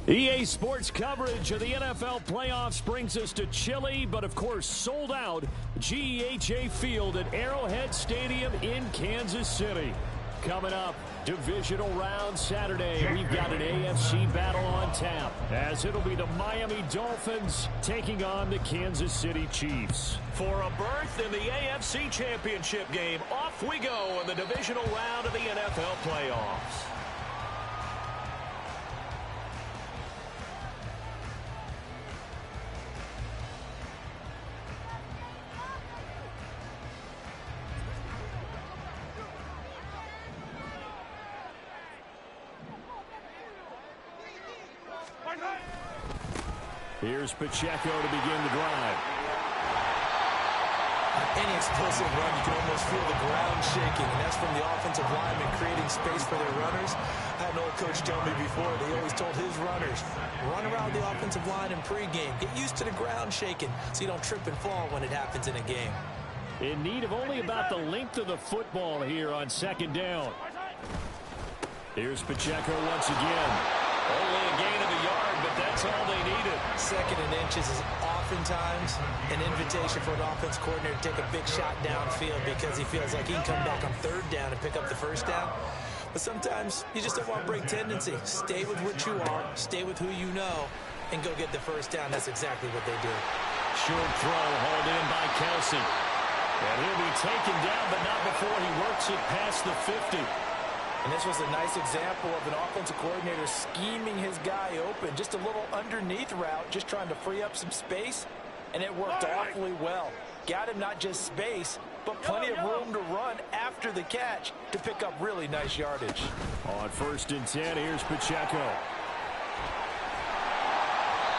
EA Sports coverage of the NFL playoffs brings us to chilly, but of course sold out GEHA Field at Arrowhead Stadium in Kansas City. Coming up, divisional round Saturday, we've got an AFC battle on tap, as it'll be the Miami Dolphins taking on the Kansas City Chiefs. For a berth in the AFC Championship game, off we go in the divisional round of the NFL playoffs. Here's Pacheco to begin the drive. Any explosive run, you can almost feel the ground shaking, and that's from the offensive linemen creating space for their runners. I had an old coach tell me before, they always told his runners, run around the offensive line in pregame. Get used to the ground shaking so you don't trip and fall when it happens in a game. In need of only about the length of the football here on second down. Here's Pacheco once again. Only a gain of a yard, but that's all they needed. Second and inches is oftentimes an invitation for an offense coordinator to take a big shot downfield because he feels like he can come back on third down and pick up the first down. But sometimes you just don't want to break tendency. Stay with what you are, stay with who you know, and go get the first down. That's exactly what they do. Short throw hauled in by Kelsey. And he'll be taken down, but not before he works it past the 50. And this was a nice example of an offensive coordinator scheming his guy open. Just a little underneath route, just trying to free up some space. And it worked awfully well. Got him not just space, but plenty of room to run after the catch to pick up really nice yardage. On 1st and 10, here's Pacheco.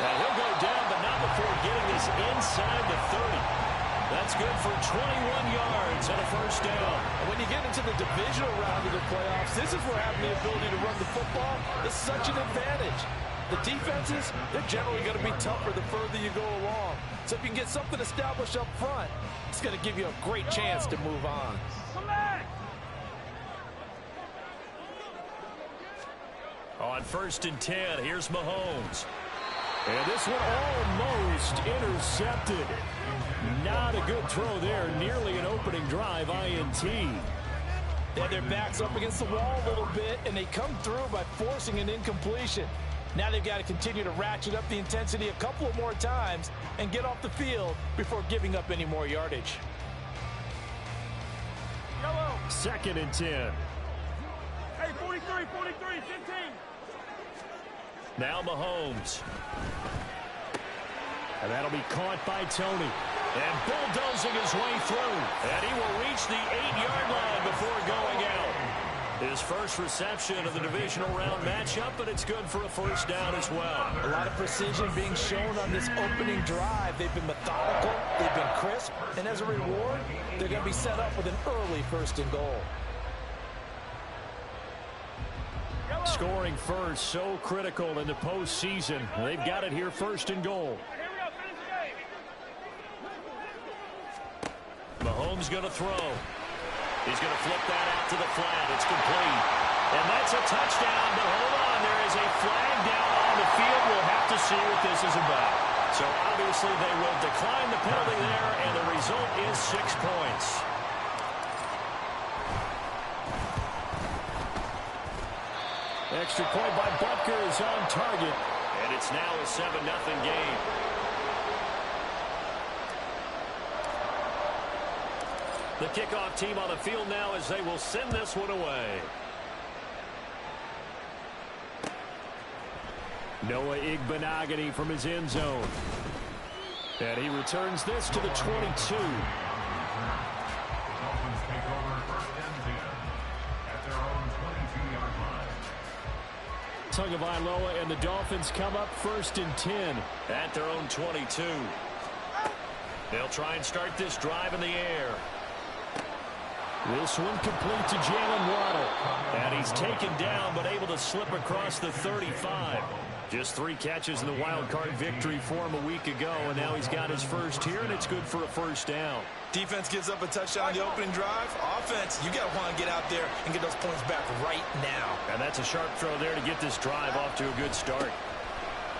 And he'll go down, but not before getting this inside the 30. That's good for 21 yards and a first down. And when you get into the divisional round of the playoffs, this is where having the ability to run the football is such an advantage. The defenses, they're generally going to be tougher the further you go along. So if you can get something established up front, it's going to give you a great chance to move on. Come back! On 1st and 10, here's Mahomes. And this one almost intercepted. Not a good throw there. Nearly an opening drive INT. They had their backs up against the wall a little bit, and they come through by forcing an incompletion. Now they've got to continue to ratchet up the intensity a couple of more times and get off the field before giving up any more yardage. 2nd and 10. Hey, 43, 15. Now Mahomes. And that'll be caught by Tony. And bulldozing his way through. And he will reach the 8-yard line before going out. His first reception of the divisional round matchup, but it's good for a first down as well. A lot of precision being shown on this opening drive. They've been methodical, they've been crisp, and as a reward, they're going to be set up with an early 1st and goal. Scoring first, so critical in the postseason. They've got it here 1st and goal. Mahomes going to throw. He's going to flip that out to the flat. It's complete. And that's a touchdown, but hold on. There is a flag down on the field. We'll have to see what this is about. So obviously they will decline the penalty there, and the result is 6 points. Extra point by Butker is on target. And it's now a 7-0 game. The kickoff team on the field now as they will send this one away. Noah Igbenogany from his end zone. And he returns this to the 22. Tagovailoa and the Dolphins come up 1st and 10 at their own 22. They'll try and start this drive in the air. This one complete to Jalen Waddle. And he's taken down but able to slip across the 35. Just 3 catches in the wild card victory for him a week ago, and now he's got his first here, and it's good for a first down. Defense gives up a touchdown on the opening drive. Offense, you got to want to get out there and get those points back right now. And that's a sharp throw there to get this drive off to a good start.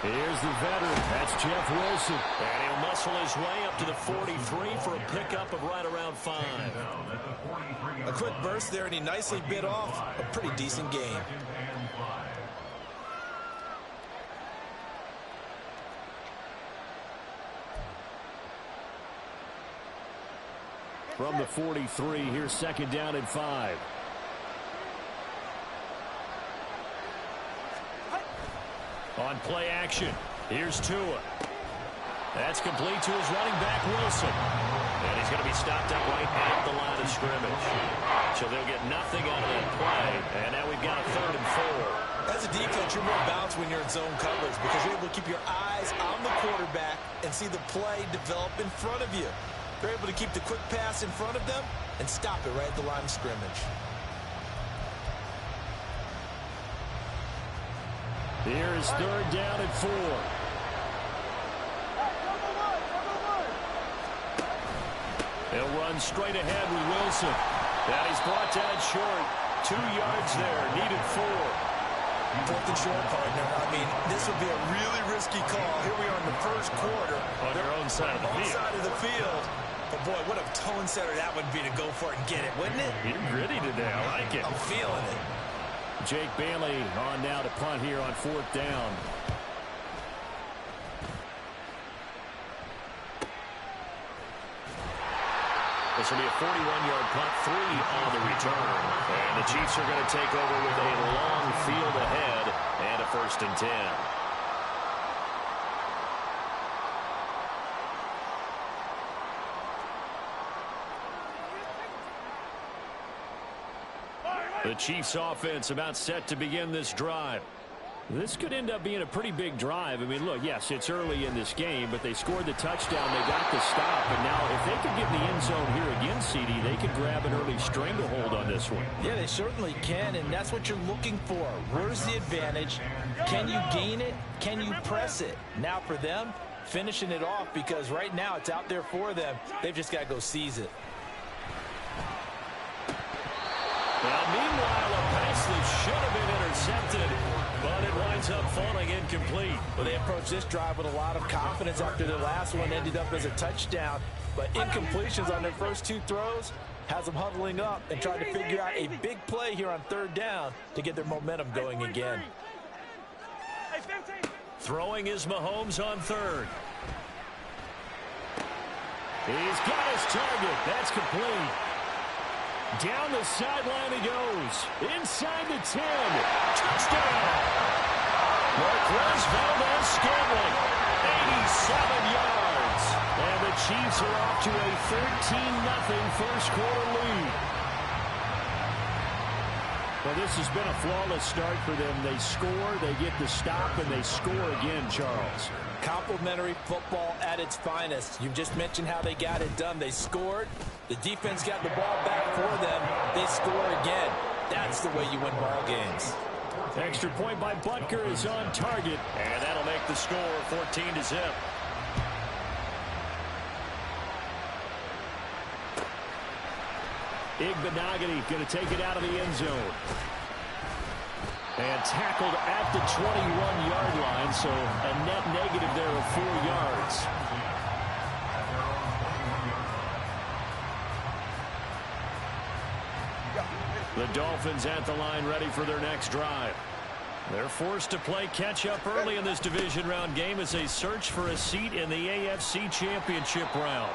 Here's the veteran. That's Jeff Wilson. And he'll muscle his way up to the 43 for a pickup of right around 5. A quick burst there, and he nicely bit off a pretty decent gain. From the 43, here's second down and 5. On play action, here's Tua. That's complete to his running back, Wilson. And he's going to be stopped up right at the line of scrimmage. So they'll get nothing out of that play. And now we've got a 3rd and 4. As a defense, you're more balanced when you're in zone coverage because you're able to keep your eyes on the quarterback and see the play develop in front of you. They're able to keep the quick pass in front of them and stop it right at the line of scrimmage. Here is 3rd down and 4. He'll run straight ahead with Wilson. And he's brought down short. 2 yards there, needed 4. 4th and short, partner. I mean, this would be a really risky call. Here we are in the first quarter. On their own side of the field. Side of the field. But, boy, what a tone setter that would be to go for it and get it, wouldn't it? You're gritty today. I like it. I'm feeling it. Jake Bailey on now to punt here on 4th down. This will be a 41-yard punt, 3 on the return. And the Chiefs are going to take over with a long field ahead and a 1st and 10. The Chiefs offense about set to begin this drive. This could end up being a pretty big drive. I mean, look, yes, it's early in this game, but they scored the touchdown. They got the stop. And now if they could get in the end zone here again, CD, they could grab an early stranglehold on this one. Yeah, they certainly can, and that's what you're looking for. Where's the advantage? Can you gain it? Can you press it? Now for them, finishing it off because right now it's out there for them. They've just got to go seize it. Well, meanwhile, a pass that should have been intercepted, but it winds up falling incomplete. Well, they approached this drive with a lot of confidence after their last one ended up as a touchdown. But incompletions on their first 2 throws has them huddling up and trying to figure out a big play here on 3rd down to get their momentum going again. Throwing is Mahomes on 3rd. He's got his target. That's complete. Down the sideline he goes. Inside the 10. Touchdown. Marquez Valdez-Scantling. 87 yards. And the Chiefs are off to a 13-0 first quarter lead. Well, this has been a flawless start for them. They score, they get the stop, and they score again, Charles. Complimentary football at its finest. You just mentioned how they got it done. They scored. The defense got the ball back for them. They score again. That's the way you win ball games. Extra point by Butker is on target. And that'll make the score 14-0. Igbenogany going to take it out of the end zone. And tackled at the 21-yard line, so a net negative there of 4 yards. The Dolphins at the line ready for their next drive. They're forced to play catch-up early in this division round game as they search for a seat in the AFC Championship round.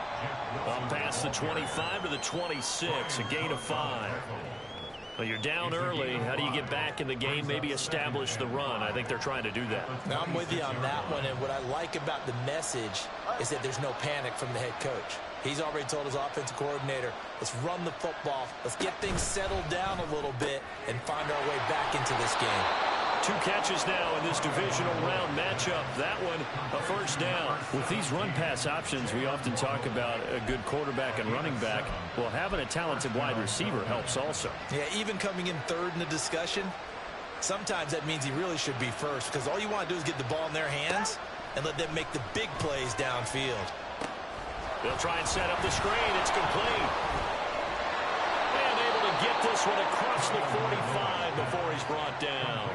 Up past the 25 to the 26, a gain of 5. Well, you're down early. How do you get back in the game, maybe establish the run? I think they're trying to do that. Now, I'm with you on that one, and what I like about the message is that there's no panic from the head coach. He's already told his offensive coordinator, let's run the football, let's get things settled down a little bit and find our way back into this game. 2 catches now in this divisional round matchup. That one, a first down. With these run-pass options, we often talk about a good quarterback and running back. Well, having a talented wide receiver helps also. Yeah, even coming in 3rd in the discussion, sometimes that means he really should be first because all you want to do is get the ball in their hands and let them make the big plays downfield. They'll try and set up the screen. It's complete. And able to get this one across the 45 before he's brought down.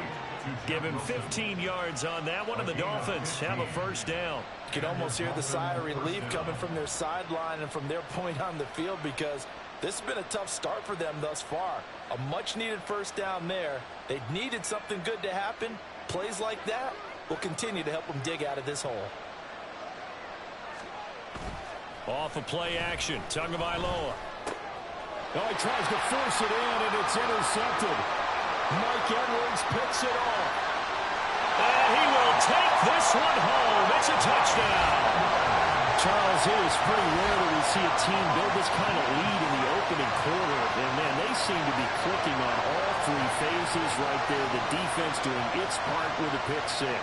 Give him 15 yards on that one, and the Dolphins have a first down. You can almost hear the sigh of relief coming from their sideline and from their point on the field, because this has been a tough start for them thus far. A much-needed first down there. They needed something good to happen. Plays like that will continue to help them dig out of this hole. Off of play action, Tagovailoa. Oh, he tries to force it in, and it's intercepted. Mike Edwards picks it off. And he will take this one home. It's a touchdown. Charles, it is pretty rare that we see a team build this kind of lead in the opening quarter. And, man, they seem to be clicking on all three phases right there. The defense doing its part with a pick six.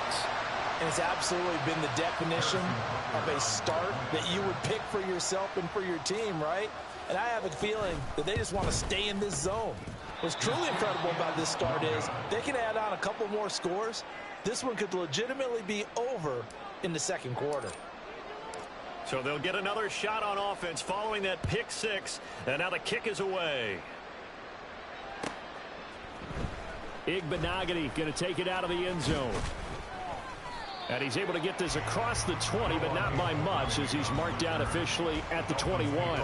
And it's absolutely been the definition of a start that you would pick for yourself and for your team, right? And I have a feeling that they just want to stay in this zone. What's truly incredible about this start is they can add on a couple more scores. This one could legitimately be over in the second quarter. So they'll get another shot on offense following that pick six. And now the kick is away. Igbenogany going to take it out of the end zone. And he's able to get this across the 20, but not by much, as he's marked down officially at the 21.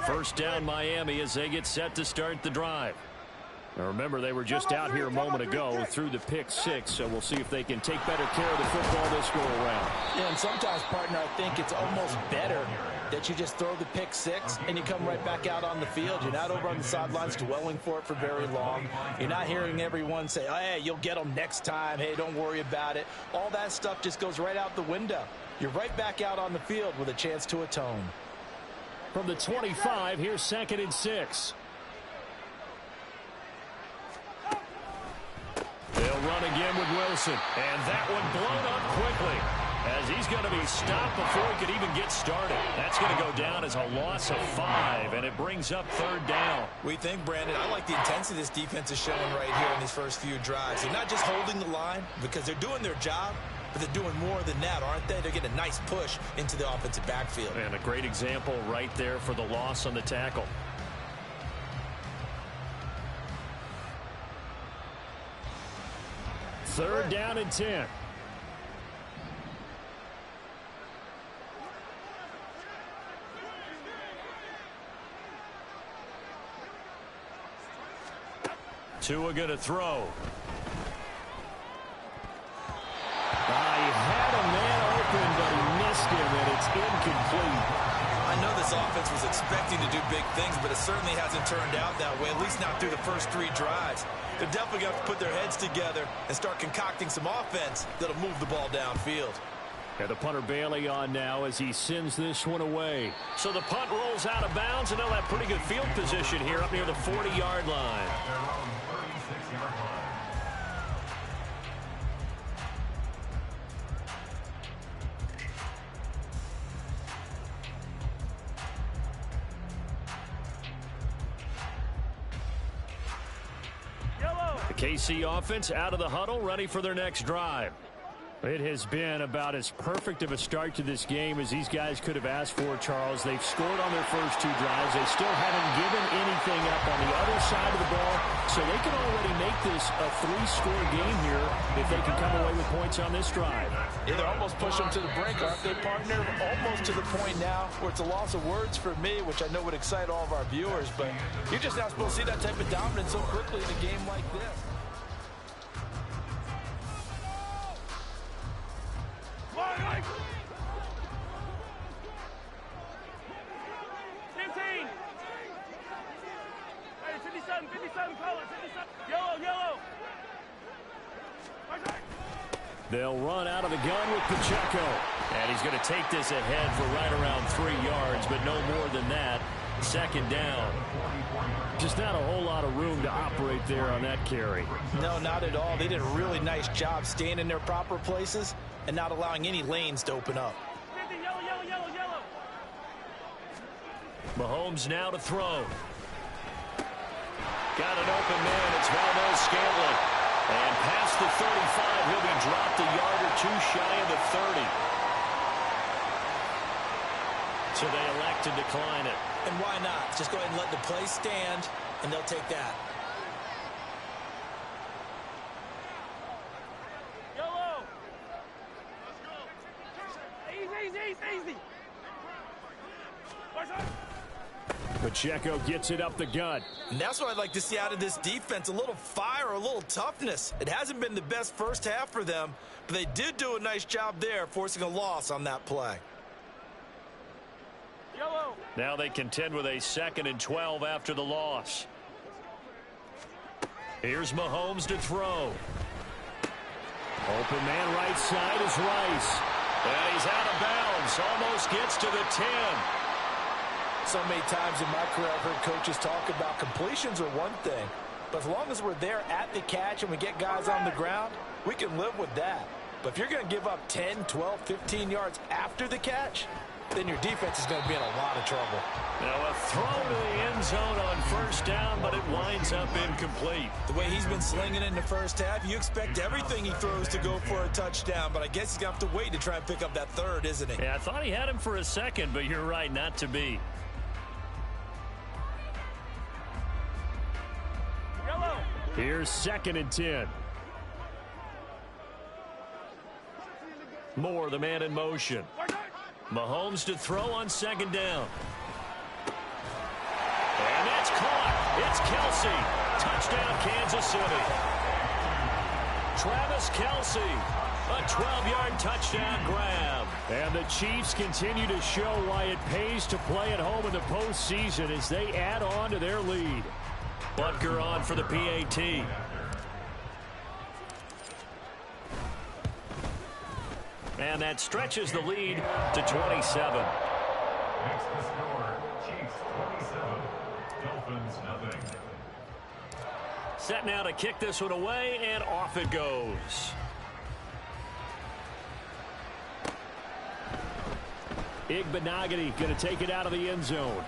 First down, Miami, as they get set to start the drive. Now remember, they were just out here a moment ago through the pick six, so we'll see if they can take better care of the football this go around. Yeah, and sometimes, partner, I think it's almost better that you just throw the pick six and you come right back out on the field. You're not over on the sidelines dwelling for it for very long. You're not hearing everyone say, oh, hey, you'll get them next time. Hey, don't worry about it. All that stuff just goes right out the window. You're right back out on the field with a chance to atone. From the 25, here's 2nd and 6. They'll run again with Wilson. And that one blown up quickly, as he's going to be stopped before he could even get started. That's going to go down as a loss of 5, and it brings up 3rd down. We think, Brandon, I like the intensity this defense is showing right here in these first few drives. They're not just holding the line because they're doing their job, but they're doing more than that, aren't they? They're getting a nice push into the offensive backfield. And a great example right there for the loss on the tackle. Third down and 10. Tua going to throw. He had a man open, but he missed him, and it's incomplete. I know this offense was expecting to do big things, but it certainly hasn't turned out that way, at least not through the first 3 drives. They're definitely going to put their heads together and start concocting some offense that'll move the ball downfield. And the punter Bailey on now as he sends this one away. So the punt rolls out of bounds, and they'll have pretty good field position here up near the 40-yard line. The KC offense out of the huddle, ready for their next drive. It has been about as perfect of a start to this game as these guys could have asked for, Charles. They've scored on their first 2 drives. They still haven't given anything up on the other side of the ball, so they can already make this a 3-score game here if they can come away with points on this drive. Yeah, they're almost pushing them to the brink, aren't they, partner? Almost to the point now where it's a loss of words for me, which I know would excite all of our viewers, but you're just not supposed to see that type of dominance so quickly in a game like this. They'll run out of the gun with Pacheco. And he's going to take this ahead for right around 3 yards, but no more than that. 2nd down. Just not a whole lot of room to operate there on that carry. No, not at all. They did a really nice job staying in their proper places and not allowing any lanes to open up. Mahomes now to throw. Got an open man. It's Valdez-Scantling. And past the 35, he'll be dropped a yard or two shy of the 30. So they elect to decline it. And why not? Just go ahead and let the play stand, and they'll take that. Yellow. Easy. Pacheco gets it up the gut. And that's what I'd like to see out of this defense, a little fire, a little toughness. It hasn't been the best first half for them, but they did do a nice job there, forcing a loss on that play. Yellow. Now they contend with a 2nd and 12 after the loss. Here's Mahomes to throw. Open man right side is Rice. And he's out of bounds. Almost gets to the 10. So many times in my career I've heard coaches talk about completions are one thing, but as long as we're there at the catch and we get guys on the ground, we can live with that. But if you're going to give up 10, 12, 15 yards after the catch, then your defense is going to be in a lot of trouble. Now a throw to the end zone on first down, but it winds up incomplete. The way he's been slinging in the first half, you expect everything he throws to go for a touchdown, but I guess he's going to have to wait to try and pick up that third, isn't he? Yeah, I thought he had him for a second, but you're right, not to be. Yellow. Here's 2nd and 10. Moore, the man in motion. Mahomes to throw on 2nd down. And that's caught. It's Kelsey. Touchdown, Kansas City. Travis Kelsey. A 12-yard touchdown grab. And the Chiefs continue to show why it pays to play at home in the postseason as they add on to their lead. Butker on for the PAT. And that stretches the lead to 27. Next to score, Chiefs 27, Dolphins nothing. Set now to kick this one away, and off it goes. Igbenogany going to take it out of the end zone.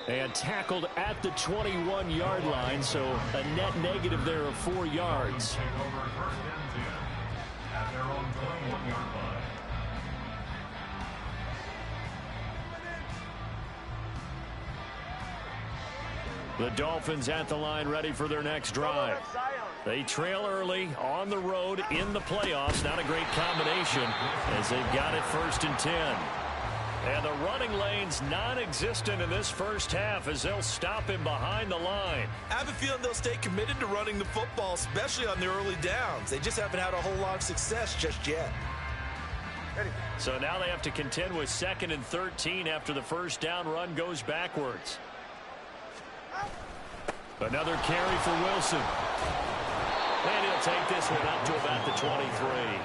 And tackled at the 21-yard line, so a net negative there of 4 yards. Take over 1st and 10 at their own 21-yard line. The Dolphins at the line ready for their next drive. They trail early on the road in the playoffs. Not a great combination as they've got it 1st and 10. And the running lane's non-existent in this first half as they'll stop him behind the line. I have a feeling they'll stay committed to running the football, especially on the early downs. They just haven't had a whole lot of success just yet. So now they have to contend with 2nd and 13 after the first down run goes backwards. Another carry for Wilson. And he'll take this one up to about the 23.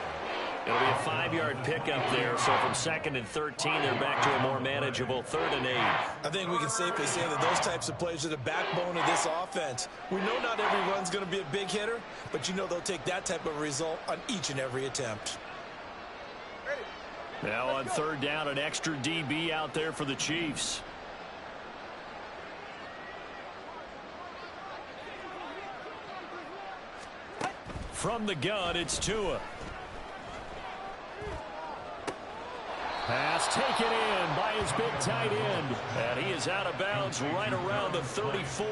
It'll be a 5-yard pickup there, so from 2nd and 13, they're back to a more manageable 3rd and 8. I think we can safely say that those types of plays are the backbone of this offense. We know not every run's going to be a big hitter, but you know they'll take that type of result on each and every attempt. Now on 3rd down, an extra DB out there for the Chiefs. From the gun, it's Tua. Pass taken in by his big tight end. And he is out of bounds right around the 34.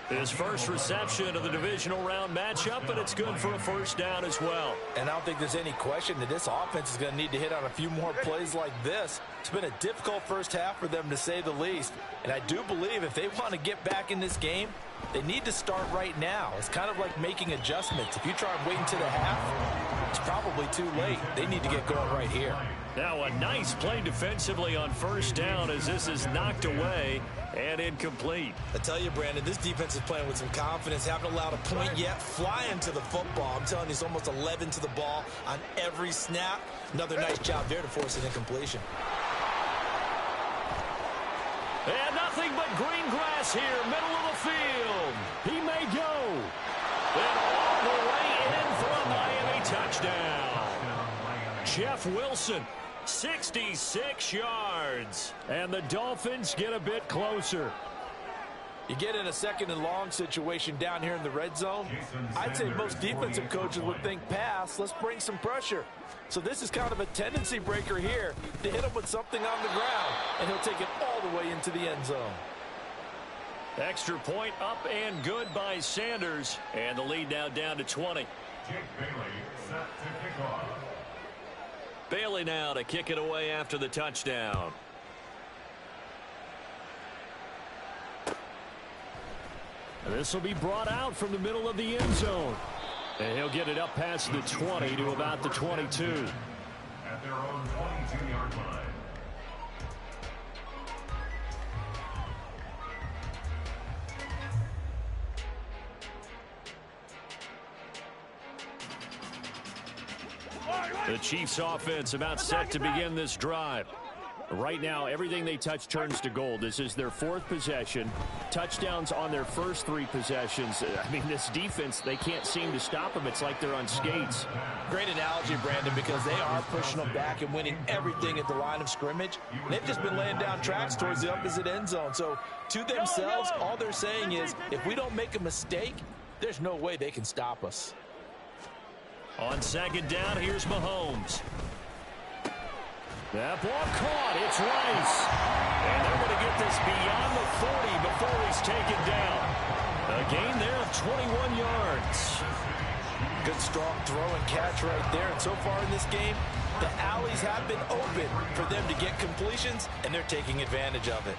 His first reception of the divisional round matchup, and it's good for a first down as well. And I don't think there's any question that this offense is going to need to hit on a few more plays like this. It's been a difficult first half for them, to say the least. And I do believe if they want to get back in this game, they need to start right now. It's kind of like making adjustments. If you try and wait until the half, it's probably too late. They need to get going right here. Now a nice play defensively on first down as this is knocked away and incomplete. I tell you, Brandon, this defense is playing with some confidence. Haven't allowed a point yet. Flying to the football. I'm telling you, it's almost 11 to the ball on every snap. Another nice job there to force an incompletion. And nothing but green grass here, middle of the field. He may go. And all the way in for a Miami touchdown. Jeff Wilson, 66 yards. And the Dolphins get a bit closer. You get in a second and long situation down here in the red zone. I'd say most defensive coaches would think pass, let's bring some pressure. So this is kind of a tendency breaker here to hit him with something on the ground, and he'll take it all the way into the end zone. Extra point up and good by Sanders, and the lead now down to 20. Jake Bailey set to kick off. Bailey now to kick it away after the touchdown. This will be brought out from the middle of the end zone. And he'll get it up past the 20 to about the 22. At their own 22-yard line. The Chiefs offense about set to begin this drive. Right now, everything they touch turns to gold. This is their fourth possession. Touchdowns on their first three possessions. I mean, this defense, they can't seem to stop them. It's like they're on skates. Great analogy, Brandon, because they are pushing them back and winning everything at the line of scrimmage. They've just been laying down tracks towards the opposite end zone. So, to themselves, all they're saying is, if we don't make a mistake, there's no way they can stop us. On second down, here's Mahomes. That ball caught. It's Rice. And they're going to get this beyond the 40 before he's taken down. A gain there of 21 yards. Good strong throw and catch right there. And so far in this game, the alleys have been open for them to get completions, and they're taking advantage of it.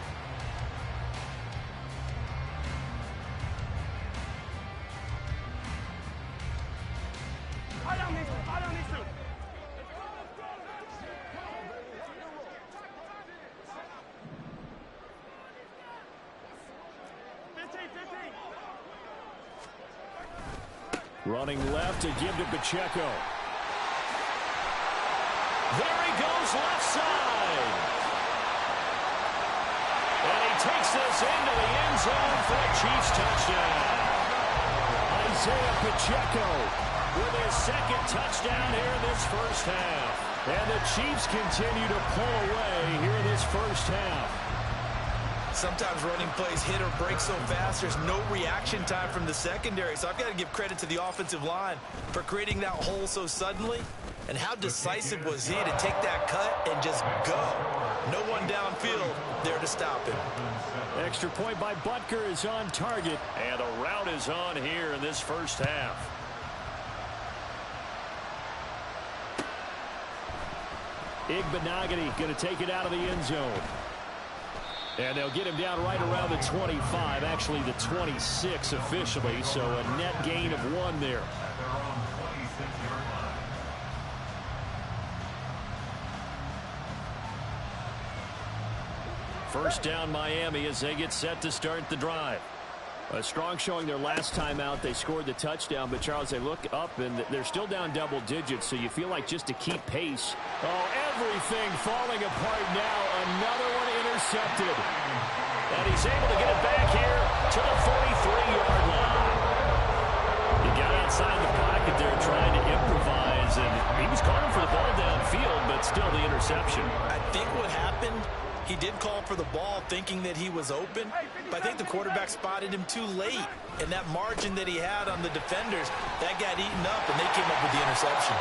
Running left to give to Pacheco. There he goes left side. And he takes this into the end zone for a Chiefs touchdown. Isaiah Pacheco with his second touchdown here in this first half. And the Chiefs continue to pull away here in this first half. Sometimes running plays hit or break so fast, there's no reaction time from the secondary. So I've got to give credit to the offensive line for creating that hole so suddenly. And how decisive was he to take that cut and just go? No one downfield there to stop him. Extra point by Butker is on target. And the route is on here in this first half. Igbenogany going to take it out of the end zone. And they'll get him down right around the 25, actually the 26 officially, so a net gain of 1 there. At their own 26-yard line. First down Miami as they get set to start the drive. A strong showing their last time out. They scored the touchdown, but Charles, they look up and they're still down double digits, so you feel like just to keep pace. Oh, everything falling apart now. Another one intercepted. And he's able to get it back here to the 43-yard line. He got outside the pocket there trying to improvise, and he was calling for the ball downfield, but still the interception. I think what happened, he did call for the ball thinking that he was open, but I think the quarterback spotted him too late. And that margin that he had on the defenders, that got eaten up, and they came up with the interception.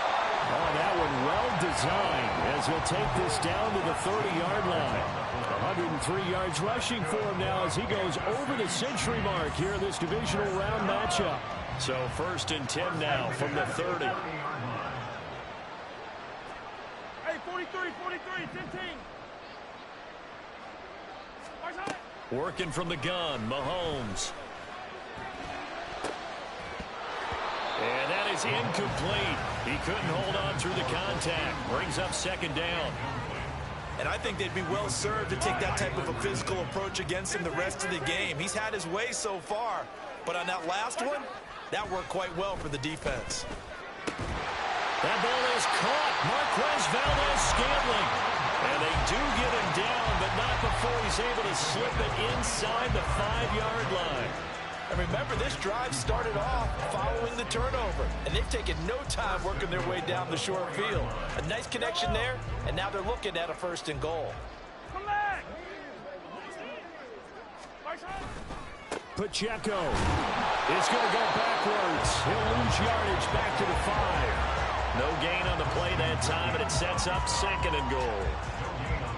Oh, that one well designed as he'll take this down to the 30-yard line. 103 yards rushing for him now as he goes over the century mark here in this divisional round matchup. So first and 10 now from the 30. Hey, 43, 15. Working from the gun, Mahomes. And that is incomplete. He couldn't hold on through the contact. Brings up second down. And I think they'd be well served to take that type of a physical approach against him the rest of the game. He's had his way so far, but on that last one, that worked quite well for the defense. That ball is caught. Marquez Valdes-Scantling. And they do get him down, but not before he's able to slip it inside the 5-yard line. And remember, this drive started off following the turnover, and they've taken no time working their way down the short field. A nice connection there, and now they're looking at a first and goal. Come back. Pacheco is going to go backwards. He'll lose yardage back to the 5. No gain on the play that time, and it sets up 2nd and goal.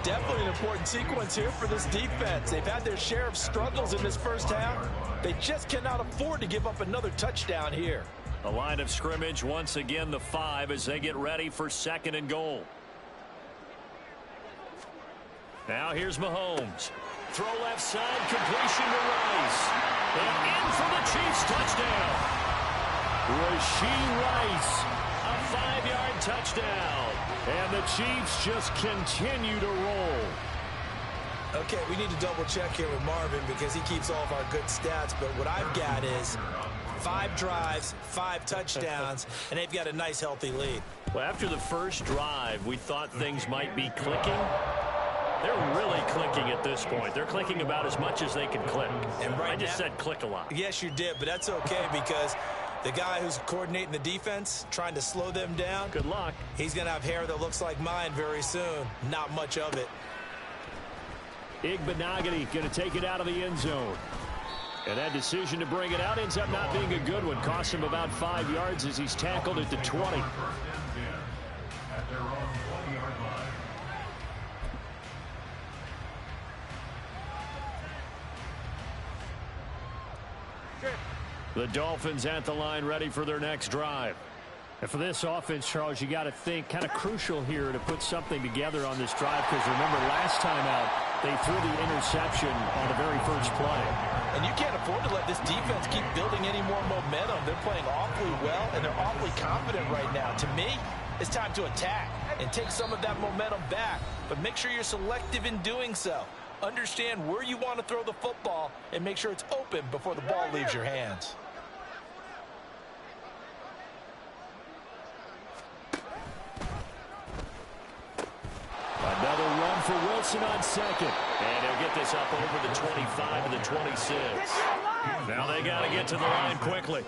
Definitely an important sequence here for this defense. They've had their share of struggles in this first half. They just cannot afford to give up another touchdown here. The line of scrimmage, once again, the 5 as they get ready for 2nd and goal. Now here's Mahomes. Throw left side, completion to Rice. And in for the Chiefs touchdown. Rashee Rice, a 5-yard touchdown. And the Chiefs just continue to roll. Okay, we need to double check here with Marvin because he keeps all of our good stats. But what I've got is 5 drives, 5 touchdowns, and they've got a nice, healthy lead. Well, after the first drive, we thought things might be clicking. They're really clicking at this point. They're clicking about as much as they can click. And right I just now, said click a lot. Yes, you did, but that's okay because the guy who's coordinating the defense, trying to slow them down, Good luck. he's going to have hair that looks like mine very soon. Not much of it. Igbenogany going to take it out of the end zone. And that decision to bring it out ends up not being a good one. Cost him about 5 yards as he's tackled at the 20. At their own 20-yard line. The Dolphins at the line ready for their next drive. And for this offense, Charles, you got to think kind of crucial here to put something together on this drive because remember last time out they threw the interception on the very first play. And you can't afford to let this defense keep building any more momentum. They're playing awfully well, and they're awfully confident right now. To me, it's time to attack and take some of that momentum back. But make sure you're selective in doing so. Understand where you want to throw the football and make sure it's open before the ball leaves your hands. Another run for Wilson on second. And he'll get this up over the 25 and the 26. Now they got to get to the line quickly.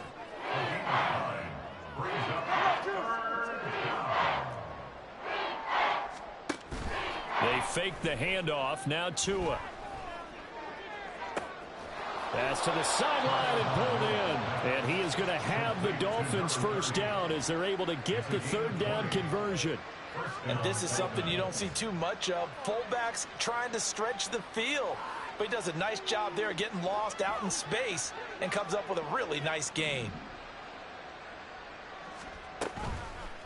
They fake the handoff. Now Tua. Pass to the sideline and pulled in. And he is going to have the Dolphins first down as they're able to get the 3rd down conversion. And this is something you don't see too much of. Fullbacks trying to stretch the field. But he does a nice job there getting lost out in space and comes up with a really nice gain.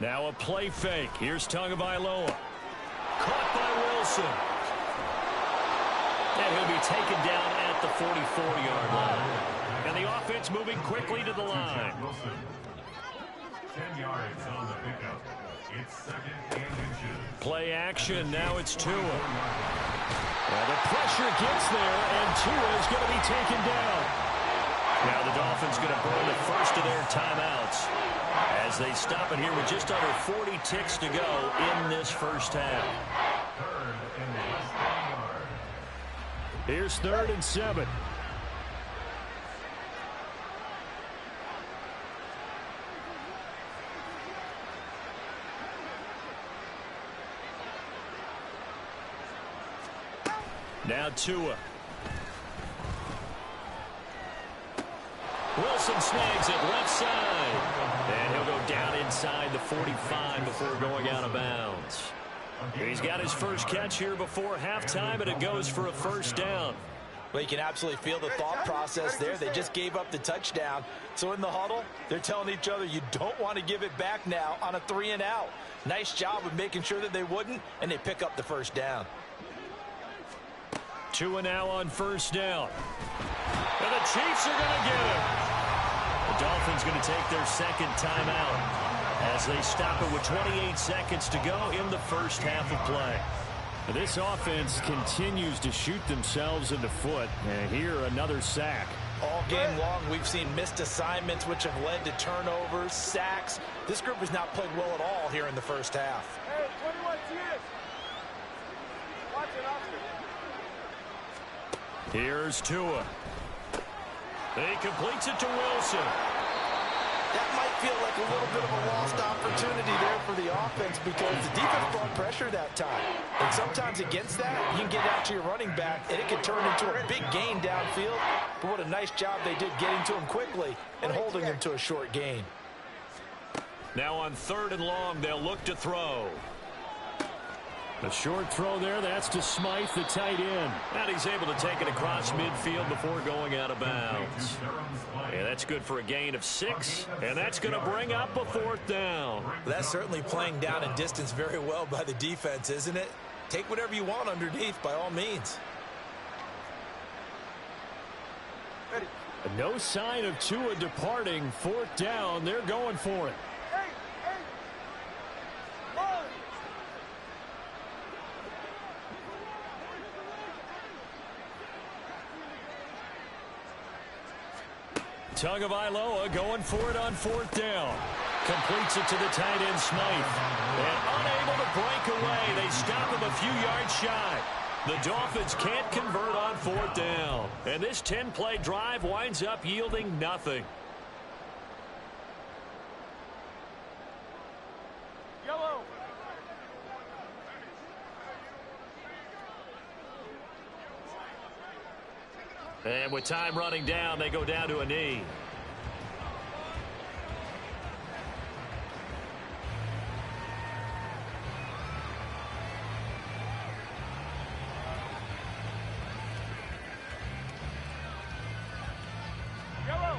Now a play fake. Here's Tagovailoa. Caught by Wilson. And he'll be taken down at the 44-yard line. And the offense moving quickly to the line. 10 yards on the pickup. It's 2nd and inches. Play action. Now it's Tua. Well, the pressure gets there, and Tua is going to be taken down. Now the Dolphins going to burn the first of their timeouts as they stop it here with just under 40 ticks to go in this first half. 3rd and less than a yard. Here's 3rd and 7. Now Tua. Wilson snags it left side. And he'll go down inside the 45 before going out of bounds. He's got his first catch here before halftime, and it goes for a first down. Well, you can absolutely feel the thought process there. They just gave up the touchdown. So in the huddle, they're telling each other, you don't want to give it back now on a 3-and-out. Nice job of making sure that they wouldn't, and they pick up the first down. Tua now on first down. And the Chiefs are going to get it. The Dolphins going to take their 2nd timeout as they stop it with 28 seconds to go in the first half of play. This offense continues to shoot themselves in the foot. And here, another sack. All game long, we've seen missed assignments, which have led to turnovers, sacks. This group has not played well at all here in the first half. Hey, 21 TS. Watch it, Oscar. Here's Tua. He completes it to Wilson. That might feel like a little bit of a lost opportunity there for the offense because the defense brought pressure that time. And sometimes against that, you can get out to your running back, and it can turn into a big gain downfield. But what a nice job they did getting to him quickly and holding him to a short gain. Now on 3rd and long, they'll look to throw. A short throw there. That's to Smythe, the tight end. And he's able to take it across midfield before going out of bounds. And that's good for a gain of 6. And that's going to bring up a 4th down. That's certainly playing down in distance very well by the defense, isn't it? Take whatever you want underneath by all means. No sign of Tua departing. 4th down. They're going for it. Tagovailoa going for it on 4th down. Completes it to the tight end, Smythe. And unable to break away. They stop him a few yards shy. The Dolphins can't convert on 4th down. And this 10-play drive winds up yielding nothing. Yellow. And with time running down, they go down to a knee. Yellow.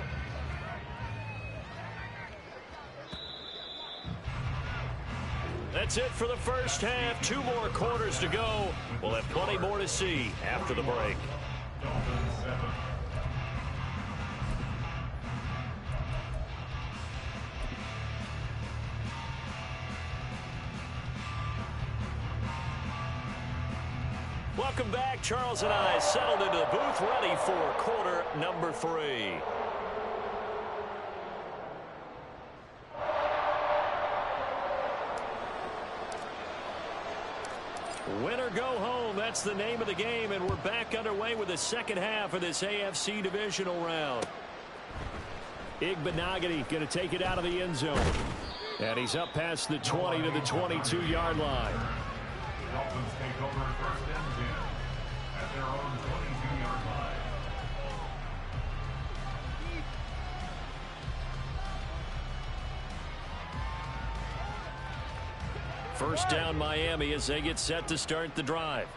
That's it for the first half. 2 more quarters to go. We'll have plenty more to see after the break. Dolphins 7. Welcome back. Charles and I settled into the booth, ready for quarter number 3. Win or go home, that's the name of the game, and we're back underway with the second half of this AFC divisional round. Igbenogany going to take it out of the end zone. And he's up past the 20 to the 22-yard line. Dolphins take over 1st and 10 at their own 22-yard line. First down Miami as they get set to start the drive.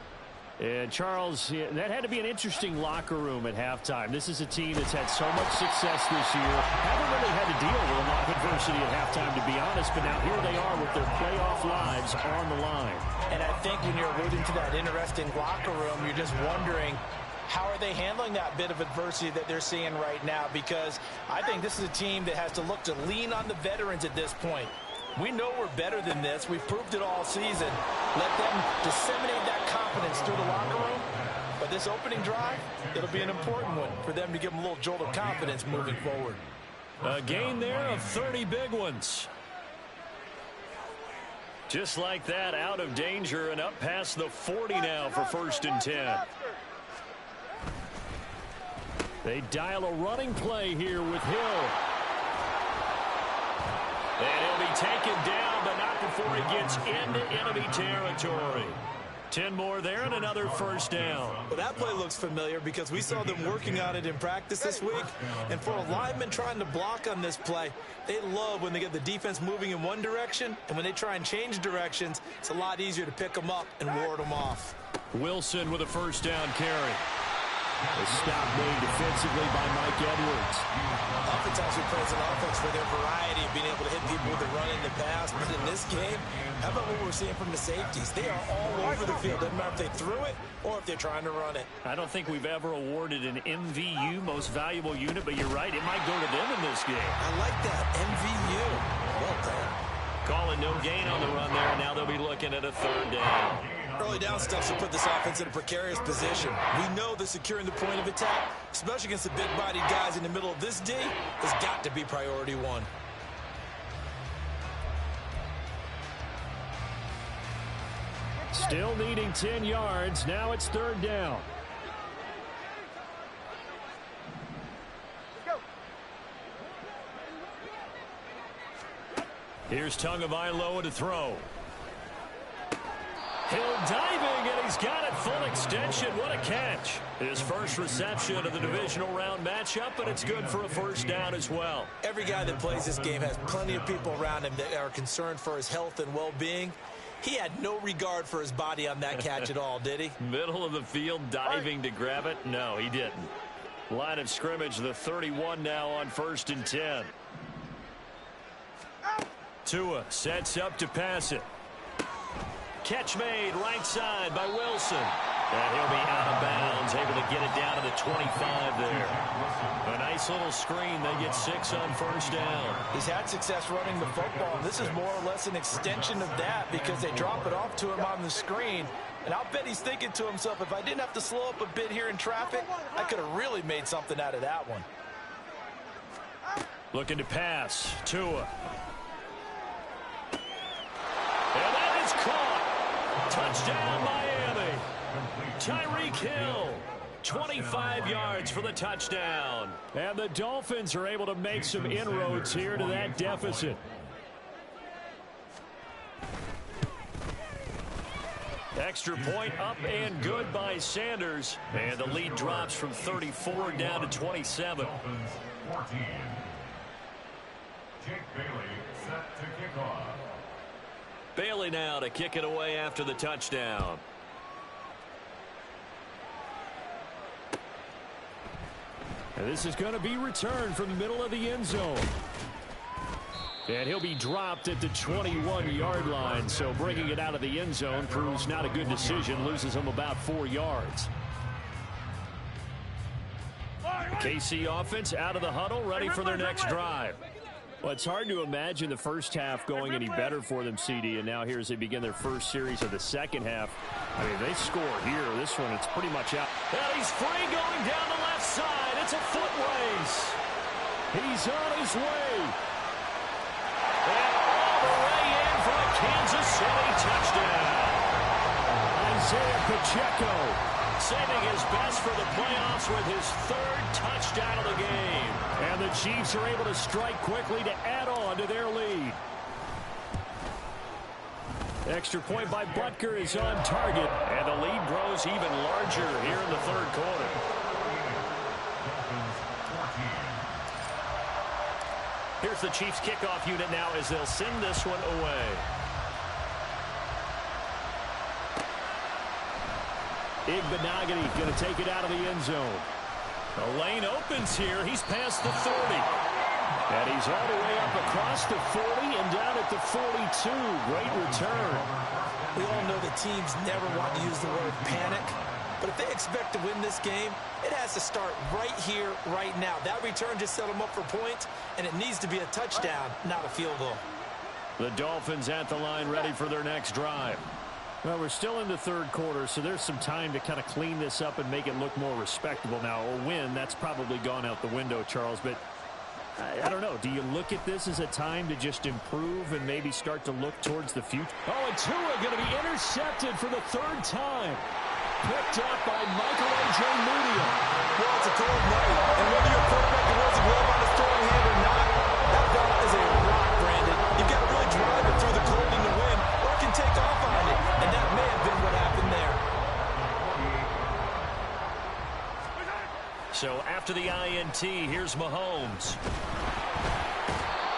And Charles, that had to be an interesting locker room at halftime. This is a team that's had so much success this year. Haven't really had to deal with a lot of adversity at halftime, to be honest. But now here they are with their playoff lives on the line. And I think when you're alluding to that interesting locker room, you're just wondering, how are they handling that bit of adversity that they're seeing right now? Because I think this is a team that has to look to lean on the veterans at this point. We know we're better than this. We've proved it all season. Let them disseminate that confidence through the locker room. But this opening drive, it'll be an important one for them to give them a little jolt of confidence moving forward. A gain there of 30 big ones. Just like that, out of danger and up past the 40 now for 1st and 10. They dial a running play here with Hill. And he'll be taken down, but not before he gets into enemy territory. 10 more there and another first down. Well, that play looks familiar because we saw them working on it in practice this week. And for a lineman trying to block on this play, they love when they get the defense moving in one direction. And when they try and change directions, it's a lot easier to pick them up and ward them off. Wilson with a first down carry. A stop made defensively by Mike Edwards. Oftentimes we praise an offense for their variety of being able to hit people with the run and the pass. But in this game, how about what we're seeing from the safeties? They are all over the field. Doesn't matter if they threw it or if they're trying to run it. I don't think we've ever awarded an MVU, most valuable unit, but you're right, it might go to them in this game. I like that, MVU. Well done. Calling no gain on the run there, and now they'll be looking at a 3rd down. Early down stuff should put this offense in a precarious position. We know that securing the point of attack, especially against the big-bodied guys in the middle of this D, has got to be priority 1. Still needing 10 yards. Now it's 3rd down. Here's Tagovailoa to throw. Hill diving, and he's got it full extension. What a catch. His first reception of the divisional round matchup, and it's good for a first down as well. Every guy that plays this game has plenty of people around him that are concerned for his health and well-being. He had no regard for his body on that catch at all, did he? Middle of the field, diving to grab it? No, he didn't. Line of scrimmage, the 31 now on 1st and 10. Tua sets up to pass it. Catch made right side by Wilson. And he'll be out of bounds, able to get it down to the 25 there. A nice little screen. They get 6 on 1st down. He's had success running the football, and this is more or less an extension of that because they drop it off to him on the screen. And I'll bet he's thinking to himself, if I didn't have to slow up a bit here in traffic, I could have really made something out of that one. Looking to pass. Tua. And that is caught. Touchdown, Miami. Tyreek Hill, 25 yards for the touchdown. And the Dolphins are able to make some inroads here to that deficit. Extra point up and good by Sanders. And the lead drops from 34 down to 27. Dolphins 14. Jake Bailey set to kick off. Bailey now to kick it away after the touchdown. And this is going to be returned from the middle of the end zone. And he'll be dropped at the 21-yard line. So bringing it out of the end zone proves not a good decision. Loses him about 4 yards. KC offense out of the huddle, ready for their next drive. Well, it's hard to imagine the first half going any better for them, CD, and now here as they begin their first series of the second half. I mean, they score here. This one, it's pretty much out. And he's free going down the left side. It's a foot race. He's on his way. And all the way in for a Kansas City touchdown. Isaiah Pacheco saving his best for the playoffs with his 3rd touchdown of the game. And the Chiefs are able to strike quickly to add on to their lead. Extra point by Butker is on target. And the lead grows even larger here in the 3rd quarter. Here's the Chiefs kickoff unit now as they'll send this one away. Igbenogany going to take it out of the end zone. The lane opens here. He's past the 30. And he's all the way up across the 40 and down at the 42. Great return. We all know that teams never want to use the word panic. But if they expect to win this game, it has to start right here, right now. That return just set them up for points, and it needs to be a touchdown, not a field goal. The Dolphins at the line ready for their next drive. Well, we're still in the 3rd quarter, so there's some time to kind of clean this up and make it look more respectable. Now, a win, that's probably gone out the window, Charles, but I don't know. Do you look at this as a time to just improve and maybe start to look towards the future? Oh, and Tua going to be intercepted for the 3rd time. Picked up by Michael A.J. Mudia. Well, it's a cold night, and whether your quarterback wears a glove on his throwing hand or not, that ball is a rock, Brandon. You've got to really drive it through the cold in the wind, or it can take off on it, and that may have been what happened there. So after the INT, here's Mahomes.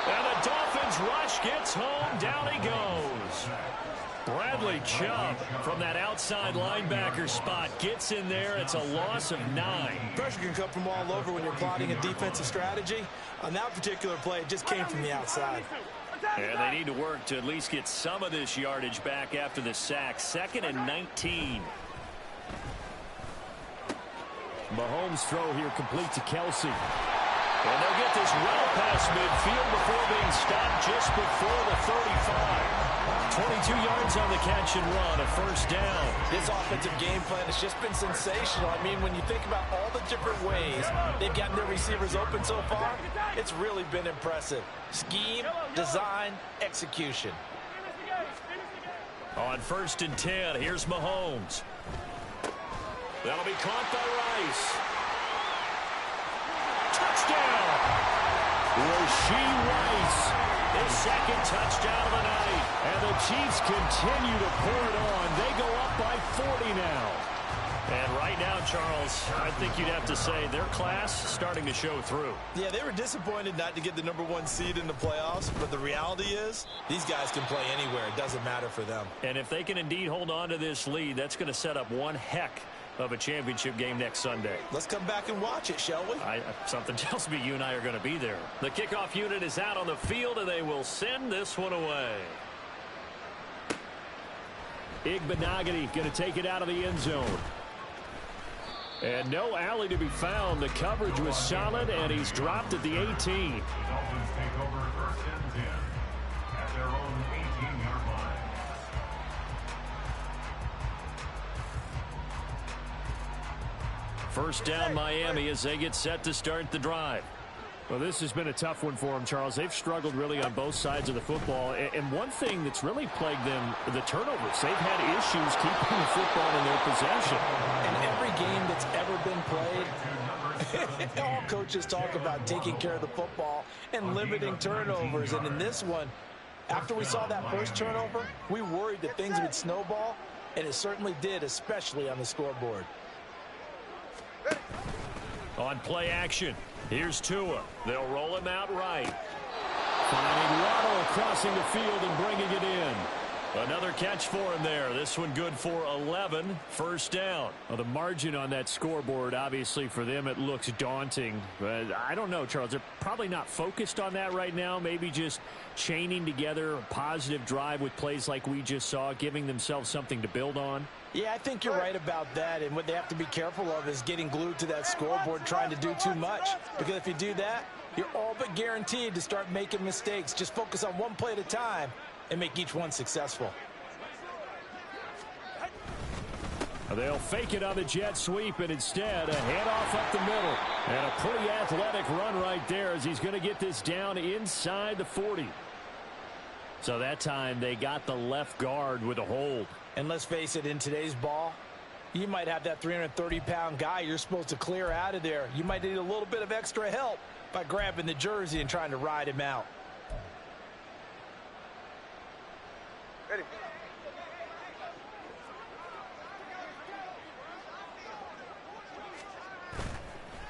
And the Dolphins rush gets home. Down he goes. Bradley Chubb from that outside linebacker spot gets in there. It's a loss of 9. Pressure can come from all over when you're plotting a defensive strategy. On that particular play, it just came from the outside. And they need to work to at least get some of this yardage back after the sack. 2nd and 19. Mahomes' throw here complete to Kelsey. And they'll get this well past midfield before being stopped just before the 35. 22 yards on the catch and run, a 1st down. This offensive game plan has just been sensational. I mean, when you think about all the different ways they've gotten their receivers open so far, it's really been impressive. Scheme, design, execution. On 1st and 10, here's Mahomes. That'll be caught by Rice. Touchdown! Rashee Rice His second touchdown of the night. And the Chiefs continue to pour it on. They go up by 40 now. And right now, Charles, I think you'd have to say their class starting to show through. Yeah, they were disappointed not to get the #1 seed in the playoffs, but the reality is these guys can play anywhere. It doesn't matter for them. And if they can indeed hold on to this lead, that's going to set up one heck of a championship game next Sunday. Let's come back and watch it, shall we? Something tells me you and I are going to be there. The kickoff unit is out on the field, and they will send this one away. Igbenogany going to take it out of the end zone. And no alley to be found. The coverage was solid, and he's dropped at the 18. The Dolphins take over 1st and 10 at their own 18-yard line. First down, Miami, as they get set to start the drive. Well, this has been a tough one for them, Charles. They've struggled really on both sides of the football. And one thing that's really plagued them, the turnovers. They've had issues keeping the football in their possession. In every game that's ever been played, all coaches talk about taking care of the football and limiting turnovers. And in this one, after we saw that first turnover, we worried that things would snowball, and it certainly did, especially on the scoreboard. On play action, here's Tua. They'll roll him out right. Finding Waddle crossing the field and bringing it in. Another catch for him there. This one good for 11. First down. Well, the margin on that scoreboard, obviously for them, it looks daunting. But I don't know, Charles. They're probably not focused on that right now. Maybe just chaining together a positive drive with plays like we just saw, giving themselves something to build on. Yeah, I think you're right about that. And what they have to be careful of is getting glued to that scoreboard, trying to do too much. Because if you do that, you're all but guaranteed to start making mistakes. Just focus on one play at a time and make each one successful. They'll fake it on the jet sweep, and instead a handoff up the middle. And a pretty athletic run right there as he's going to get this down inside the 40. So that time they got the left guard with a hold. And let's face it, in today's ball, you might have that 330-pound guy you're supposed to clear out of there. You might need a little bit of extra help by grabbing the jersey and trying to ride him out. Ready.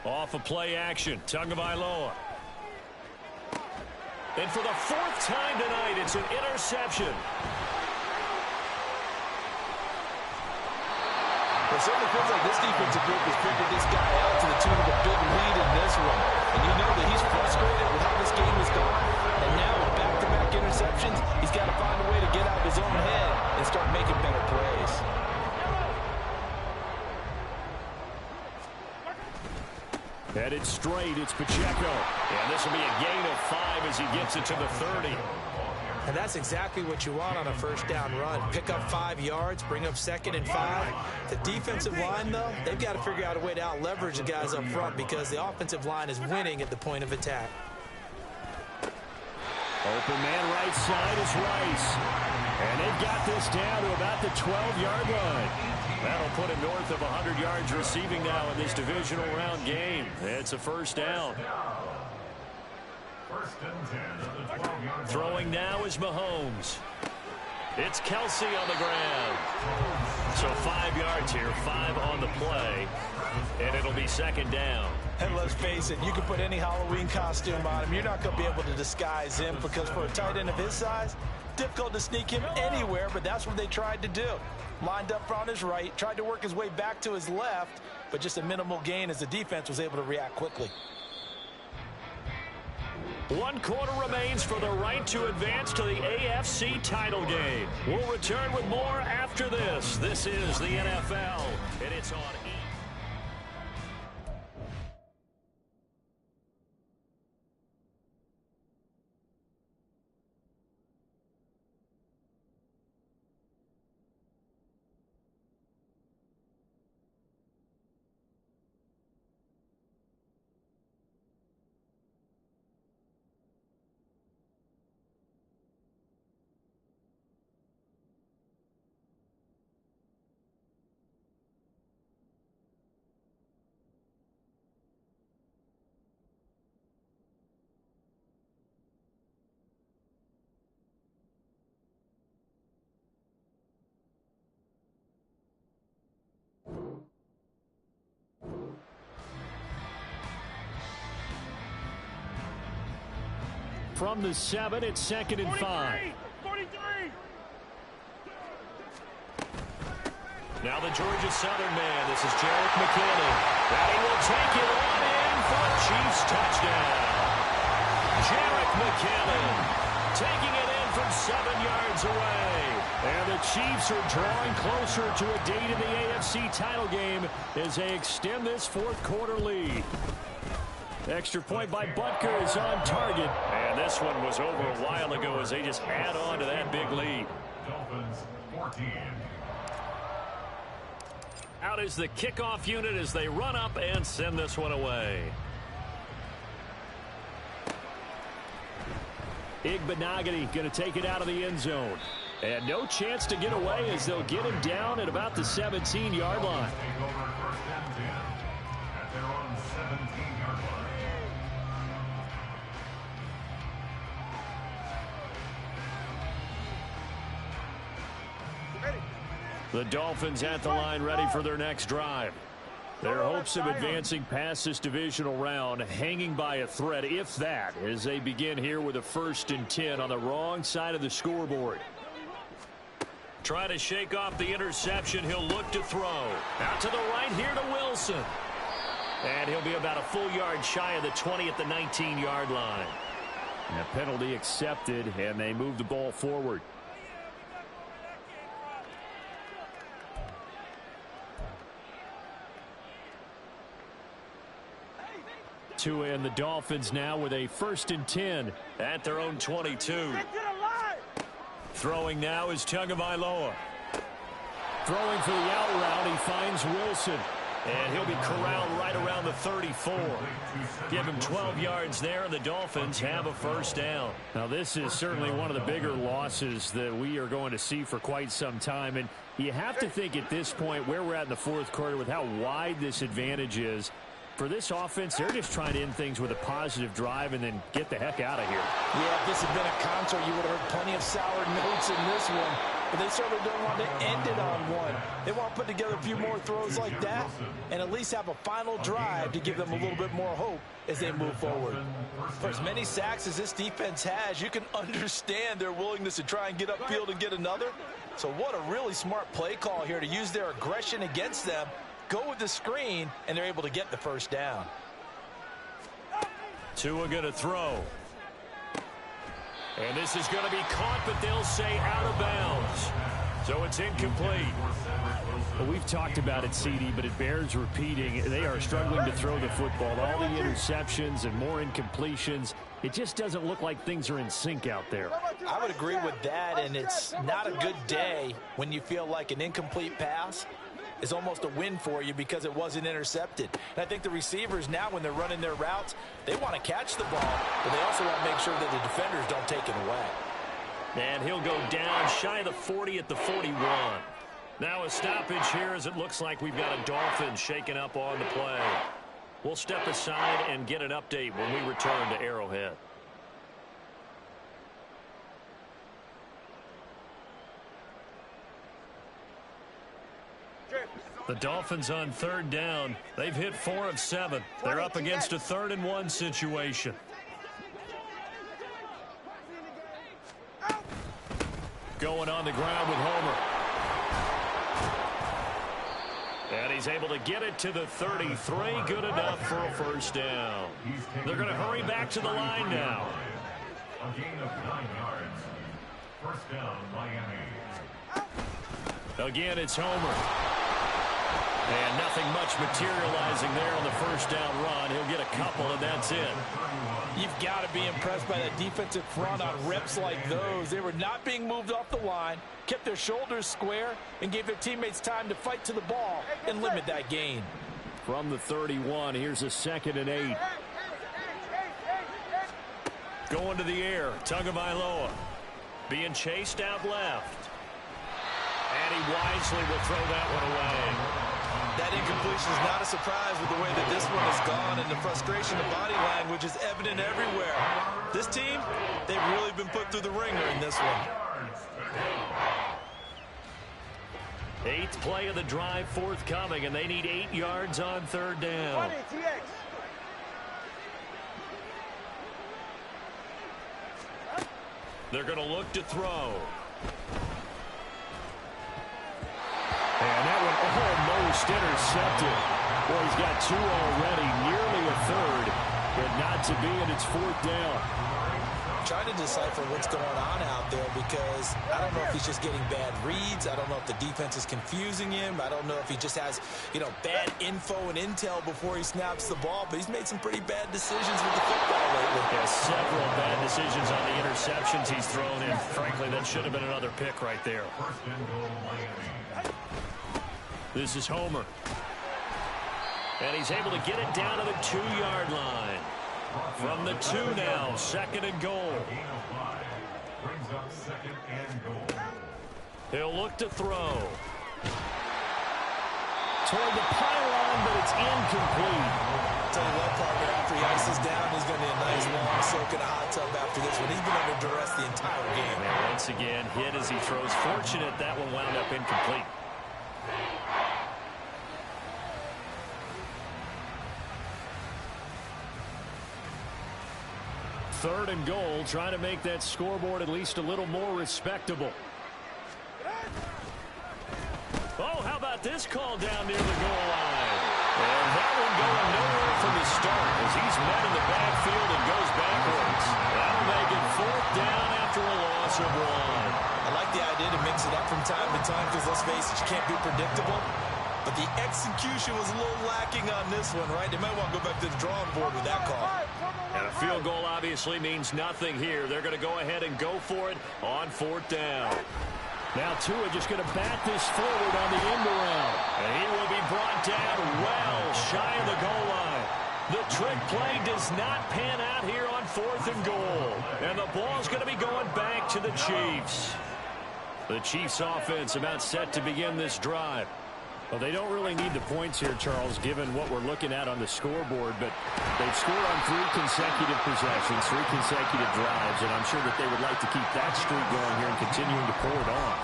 Off of play action, Tagovailoa. And for the 4th time tonight, it's an interception. It certainly feels like this defensive group has figured this guy out to the tune of a big lead in this one. And you know that he's frustrated with how this game has gone. And now with back-to-back interceptions, he's got to find a way to get out of his own head and start making better plays. Headed straight, it's Pacheco. And this will be a gain of 5 as he gets it to the 30. And that's exactly what you want on a first down run. Pick up 5 yards, bring up 2nd and 5. The defensive line, though, they've got to figure out a way to out-leverage the guys up front because the offensive line is winning at the point of attack. Open man right side is Rice. And they've got this down to about the 12-yard line. That'll put him north of 100 yards receiving now in this divisional round game. It's a first down. 1st and 10 at the 12-yard Throwing now is Mahomes. It's Kelsey on the ground. So 5 yards here, 5 on the play. And it'll be 2nd down. And let's face it, you can put any Halloween costume on him. You're not going to be able to disguise him because for a tight end of his size, difficult to sneak him anywhere, but that's what they tried to do. Lined up on his right, tried to work his way back to his left, but just a minimal gain as the defense was able to react quickly. 1 quarter remains for the right to advance to the AFC title game. We'll return with more after this. This is the NFL, and it's on E! from the 7. It's 2nd and 5. 43. Now the Georgia Southern man. This is Jarek McKinnon. And he will take it on in for a Chiefs touchdown. Jarek McKinnon taking it in from 7 yards away. And the Chiefs are drawing closer to a date in the AFC title game as they extend this fourth quarter lead. Extra point by Butker is on target. And this one was over a while ago as they just add on to that big lead. Dolphins 14. Out is the kickoff unit as they run up and send this one away. Igbenogany going to take it out of the end zone. And no chance to get away as they'll get him down at about the 17-yard line. Take over 1st and 10 at their own 17-yard line. The Dolphins at the line ready for their next drive. Their hopes of advancing past this divisional round hanging by a thread, if that, as they begin here with a 1st and 10 on the wrong side of the scoreboard. Try to shake off the interception. He'll look to throw. Out to the right here to Wilson. And he'll be about a full yard shy of the 20 at the 19-yard line. And a penalty accepted, and they move the ball forward. Tua and the Dolphins now with a 1st and 10 at their own 22. Throwing now is Tagovailoa. Throwing for the out route, he finds Wilson. And he'll be corralled right around the 34. Give him 12 yards there, and the Dolphins have a 1st down. Now, this is certainly one of the bigger losses that we are going to see for quite some time. And you have to think at this point where we're at in the fourth quarter with how wide this advantage is. For this offense, they're just trying to end things with a positive drive and then get the heck out of here. Yeah, if this had been a concert, you would have heard plenty of sour notes in this one. But they certainly don't want to end it on one. They want to put together a few more throws like that and at least have a final drive to give them a little bit more hope as they move forward. For as many sacks as this defense has, you can understand their willingness to try and get upfield and get another. So what a really smart play call here to use their aggression against them. Go with the screen, and they're able to get the 1st down. Tua going to throw. And this is going to be caught, but they'll say out of bounds. So it's incomplete. Well, we've talked about it, CD, but it bears repeating. They are struggling to throw the football. All the interceptions and more incompletions. It just doesn't look like things are in sync out there. I would agree with that, and it's not a good day when you feel like an incomplete pass is almost a win for you because it wasn't intercepted. And I think the receivers now, when they're running their routes, they want to catch the ball, but they also want to make sure that the defenders don't take it away. And he'll go down shy of the 40 at the 41. Now a stoppage here as it looks like we've got a Dolphin shaken up on the play. We'll step aside and get an update when we return to Arrowhead. The Dolphins on 3rd down. They've hit 4 of 7. They're up against a 3rd and 1 situation. Going on the ground with Homer. And he's able to get it to the 33. Good enough for a 1st down. They're going to hurry back to the line now. A gain of 9 yards. 1st down, Miami. Again, it's Homer. And nothing much materializing there on the 1st down run. He'll get a couple, and that's it. You've got to be impressed by that defensive front on reps like those. They were not being moved off the line, kept their shoulders square, and gave their teammates time to fight to the ball and limit that gain. From the 31, here's a 2nd and 8. Going to the air, Tagovailoa. Being chased out left. And he wisely will throw that one away. That incompletion is not a surprise with the way that this one has gone, and the frustration of body language is evident everywhere. This team, they've really been put through the ringer in this one. 8th play of the drive forthcoming, and they need 8 yards on 3rd down. They're going to look to throw. And that one almost intercepted. Boy, he's got two already, nearly a third, but not to be, and it's fourth down. Trying to decipher what's going on out there because I don't know if he's just getting bad reads. I don't know if the defense is confusing him. I don't know if he just has, bad info and intel before he snaps the ball, but he's made some pretty bad decisions with the football lately. Yeah, several bad decisions on the interceptions he's thrown in. Frankly, that should have been another pick right there. This is Homer. And he's able to get it down to the 2-yard line. From the 2 now, second and goal. He'll look to throw. Toward the pylon, but it's incomplete. Tell you what, partner, after he ices down, he's going to be a nice long soak in a hot tub after this one. He's been under duress the entire game. And once again, hit as he throws. Fortunate that one wound up incomplete. Third and goal, trying to make that scoreboard at least a little more respectable. Oh, how about this call down near the goal line? And that one going nowhere from the start as he's met in the backfield and goes backwards. That'll make it fourth down after a loss of 1. I like the idea to mix it up from time to time because, let's face it, you can't be predictable. But the execution was a little lacking on this one, right? They might want to go back to the drawing board with that call. And a field goal obviously means nothing here. They're going to go ahead and go for it on fourth down. Now Tua just going to bat this forward on the end around. And he will be brought down well shy of the goal line. The trick play does not pan out here on fourth and goal. And the ball's going to be going back to the Chiefs. The Chiefs offense about set to begin this drive. Well, they don't really need the points here, Charles, given what we're looking at on the scoreboard, but they've scored on 3 consecutive possessions, 3 consecutive drives, and I'm sure that they would like to keep that streak going here and continuing to pull it on.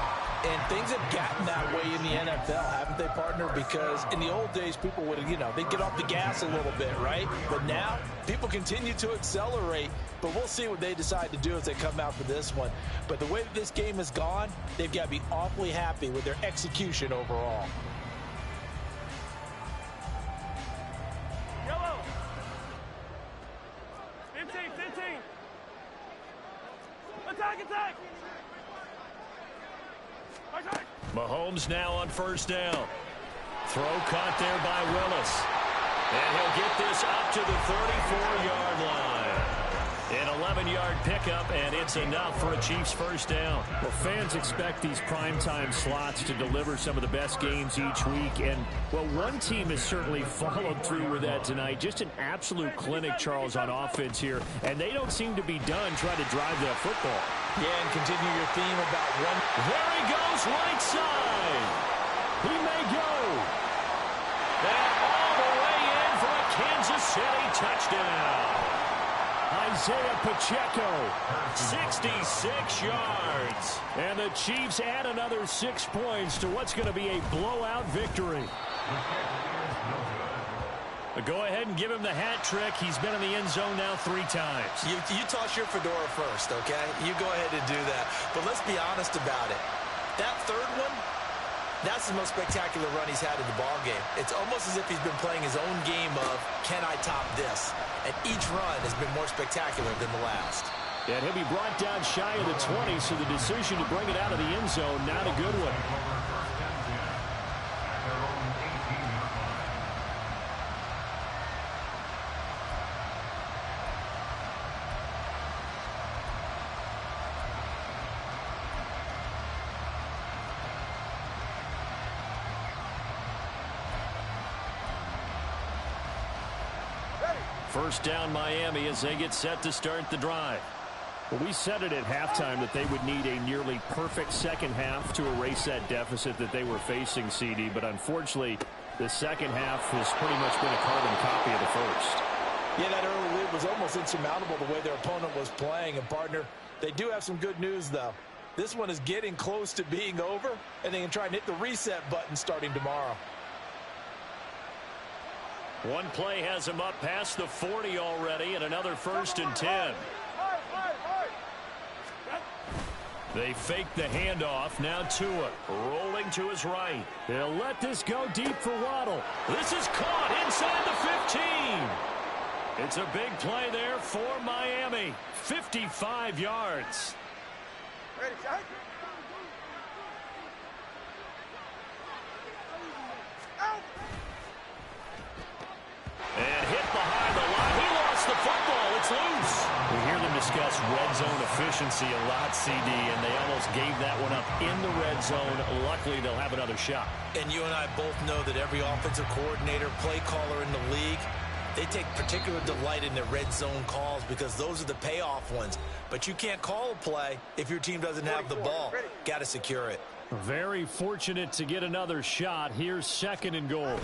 And things have gotten that way in the NFL, haven't they, partner? Because in the old days, people would, they'd get off the gas a little bit, right? But now, people continue to accelerate, but we'll see what they decide to do as they come out for this one. But the way that this game has gone, they've got to be awfully happy with their execution overall. Yellow. 15. Attack. Mahomes now on first down. Throw caught there by Willis. And he'll get this up to the 34-yard line. An 11-yard pickup, and it's enough for a Chiefs first down. Well, fans expect these primetime slots to deliver some of the best games each week. And, well, one team has certainly followed through with that tonight. Just an absolute clinic, Charles, on offense here. And they don't seem to be done trying to drive that football. Yeah, and continue your theme about one. There he goes, right side. He may go. And all the way in for a Kansas City touchdown. Isaiah Pacheco, 66 yards. And the Chiefs add another 6 points to what's going to be a blowout victory. Go ahead and give him the hat trick. He's been in the end zone now 3 times. You toss your fedora first, okay? You go ahead and do that. But let's be honest about it. That third one, that's the most spectacular run he's had in the ballgame. It's almost as if he's been playing his own game of, can I top this? And each run has been more spectacular than the last. And he'll be brought down shy of the 20, so the decision to bring it out of the end zone, not a good one. First down Miami as they get set to start the drive. Well, we said it at halftime that they would need a nearly perfect second half to erase that deficit that they were facing, CD. But unfortunately, the second half has pretty much been a carbon copy of the first. Yeah, that early lead was almost insurmountable the way their opponent was playing. And, partner, they do have some good news, though. This one is getting close to being over, and they can try and hit the reset button starting tomorrow. One play has him up past the 40 already, and another 1st and 10. They fake the handoff. Now Tua rolling to his right. He'll let this go deep for Waddle. This is caught inside the 15. It's a big play there for Miami. 55 yards. Ready, shot. And hit behind the line. He lost the football. It's loose. We hear them discuss red zone efficiency a lot, CD, and they almost gave that one up in the red zone. Luckily, they'll have another shot. And you and I both know that every offensive coordinator, play caller in the league, they take particular delight in their red zone calls because those are the payoff ones. But you can't call a play if your team doesn't have the ball. Got to secure it. Very fortunate to get another shot. Here's 2nd and goal.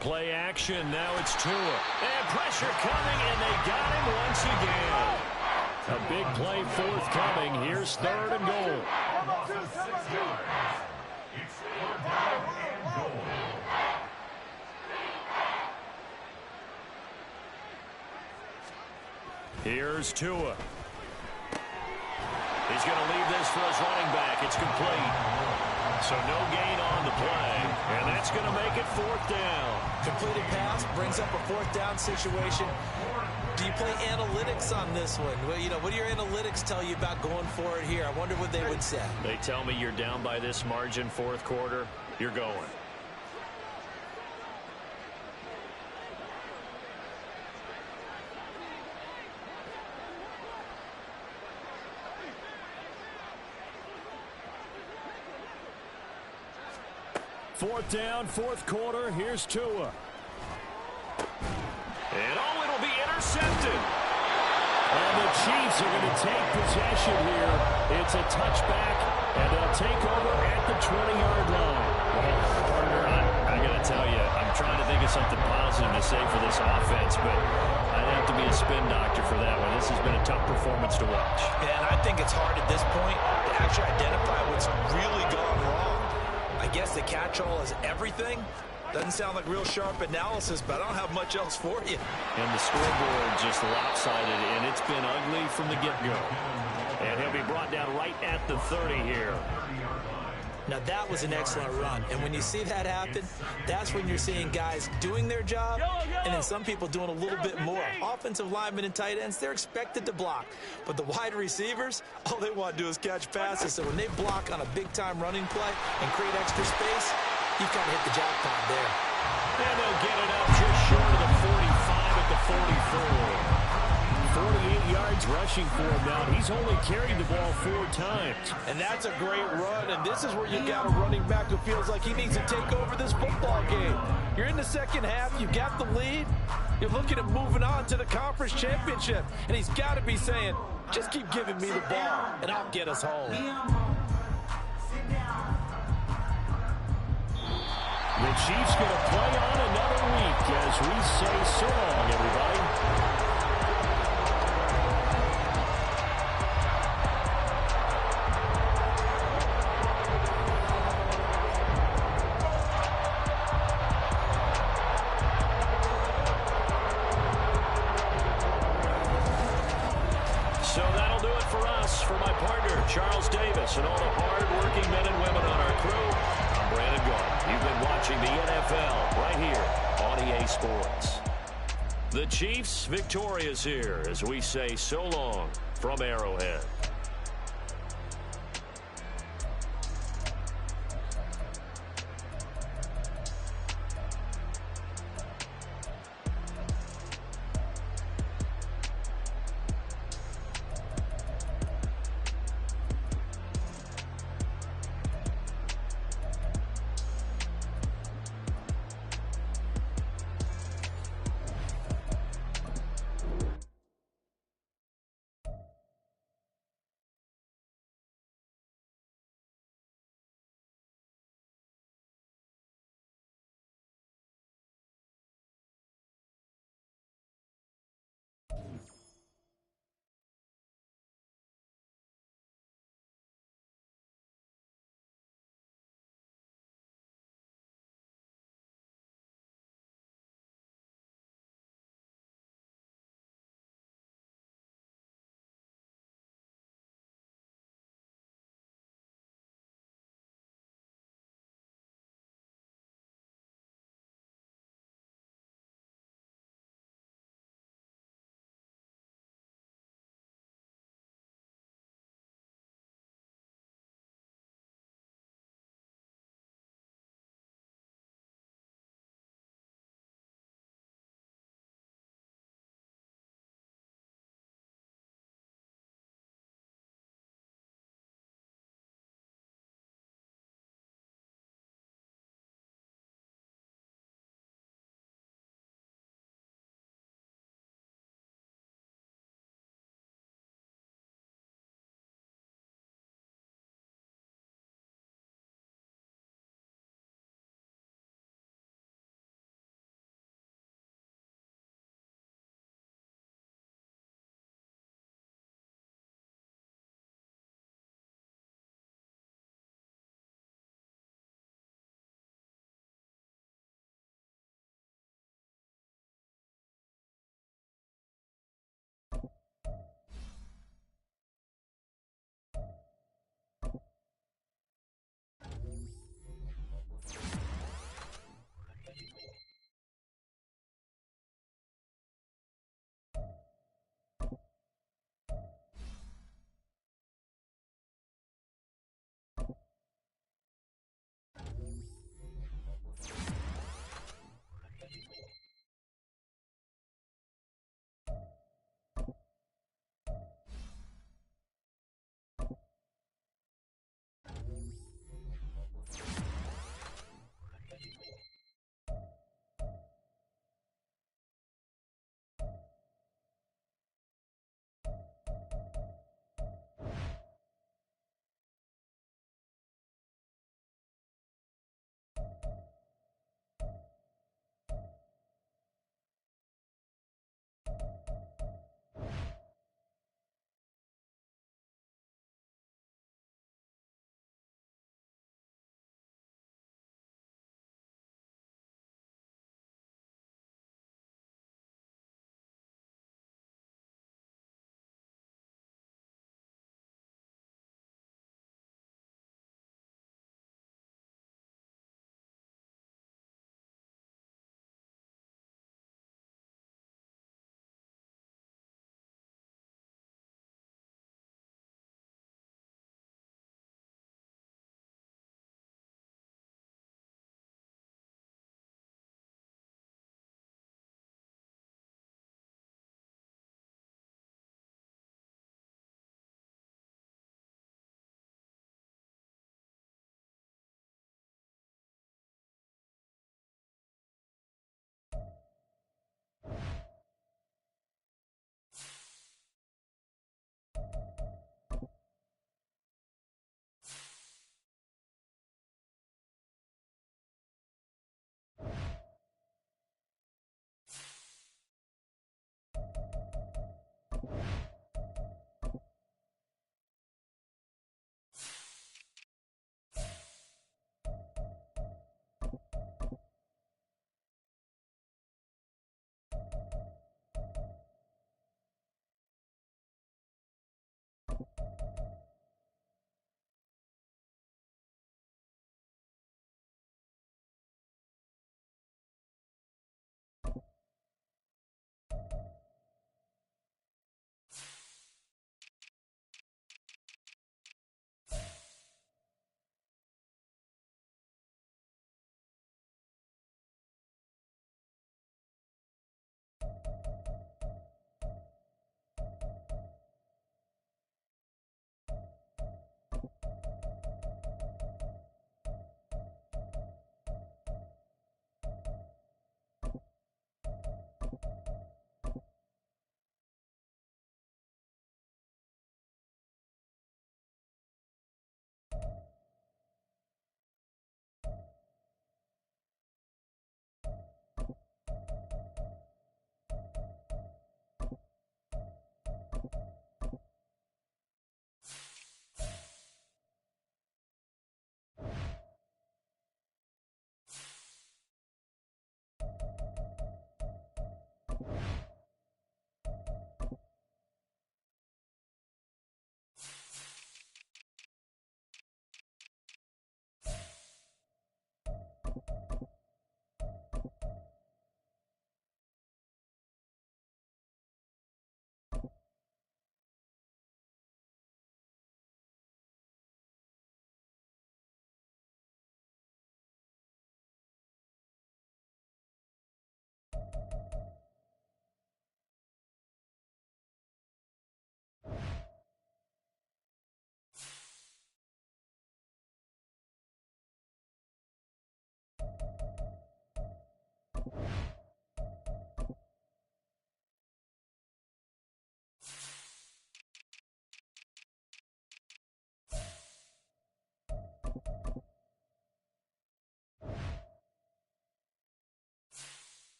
Play action. Now it's Tua. And pressure coming, and they got him once again. A big play forthcoming. Here's 3rd and goal. Here's Tua. He's going to leave this for his running back. It's complete. So no gain on the play, and that's going to make it 4th down. Completed pass brings up a 4th down situation. Do you play analytics on this one? Well, you know, what do your analytics tell you about going for it here? I wonder what they would say. They tell me you're down by this margin 4th quarter. You're going. Fourth down, 4th quarter. Here's Tua. And it'll be intercepted. And the Chiefs are going to take possession here. It's a touchback, and they'll take over at the 20-yard line. Well, partner, I got to tell you, I'm trying to think of something positive to say for this offense, but I'd have to be a spin doctor for that one. This has been a tough performance to watch. And I think it's hard at this point to actually identify what's really gone wrong. I guess the catch-all is everything. Doesn't sound like real sharp analysis, but I don't have much else for you. And the scoreboard just lopsided, and it's been ugly from the get-go. And he'll be brought down right at the 30 here. Now, that was an excellent run. And when you see that happen, that's when you're seeing guys doing their job and then some people doing a little bit more. Offensive linemen and tight ends, they're expected to block. But the wide receivers, all they want to do is catch passes. So when they block on a big-time running play and create extra space, you've kind of hit the jackpot there. And they'll get it up just short of the 45 at the 44. 48 yards rushing for him now. He's only carried the ball 4 times. And that's a great run, and this is where you got a running back who feels like he needs to take over this football game. You're in the second half, you got the lead, you're looking at moving on to the conference championship, and he's got to be saying, just keep giving me the ball, and I'll get us home. The Chiefs going to play on another week as we say so long, everybody. So that'll do it for us. For my partner, Charles Davis, and all the hard-working men and women on our crew, I'm Brandon Gordon. You've been watching the NFL right here on EA Sports. The Chiefs victorious here as we say so long from Arrowhead.